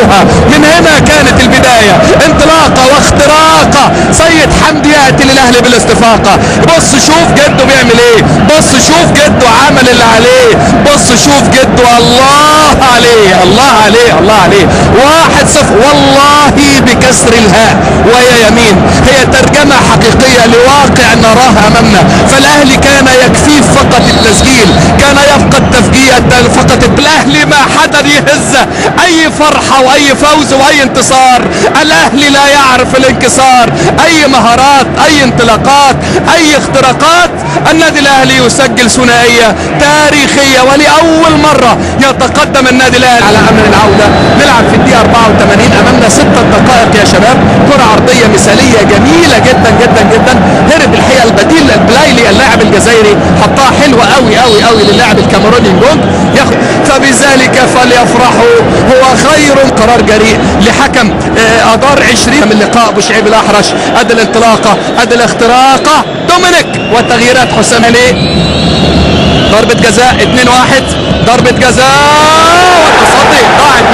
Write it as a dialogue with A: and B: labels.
A: يعرفوها. من هنا كانت البداية، انطلاقة واختراقة. سيد حمدي يأتي للأهلي بالاستفاقة. بص شوف جده بيعمل ايه، بص شوف جده عمل اللي عليه، بص شوف جده. الله عليه الله عليه الله عليه. 1-0 والله بكسر الهاء وهي يمين. هي ترجمة حقيقية لواقع نراه أمامنا. فالأهلي كان يكفيه فقط التسجيل، كان يبقى التفجير فقط. الأهلي ما حدا يهز أي فرحة وأي فوز وأي انتصار. الأهلي لا يعرف الانكسار. أي مهارات، أي انطلاقات، أي اختراقات. النادي الأهلي يسجل ثنائية تاريخية، ولأول مرة يتقدم النادي الأهلي على أمر العودة. نلعب في الدقيقة 84، أمامنا 6 دقائق يا شباب. كرة عرضية مثالية جميلة جدا جدا جدا. هرب الحقيقة البديل البلايلي اللاعب الجزائري، حطها حلوة قوي قوي قوي للاعب الكاميروني نجونج ياخد. فبذلك فليفرحوا، هو خير. قرار جريء لحكم أدار 20 من لقاء أبو شعيب الأحرش. أدي الانطلاقة، أدي الاختراقة، دومينيك والتغييرات. حسام علي ضربة جزاء 2-1، ضربة جزاء والتصدي ضاعت.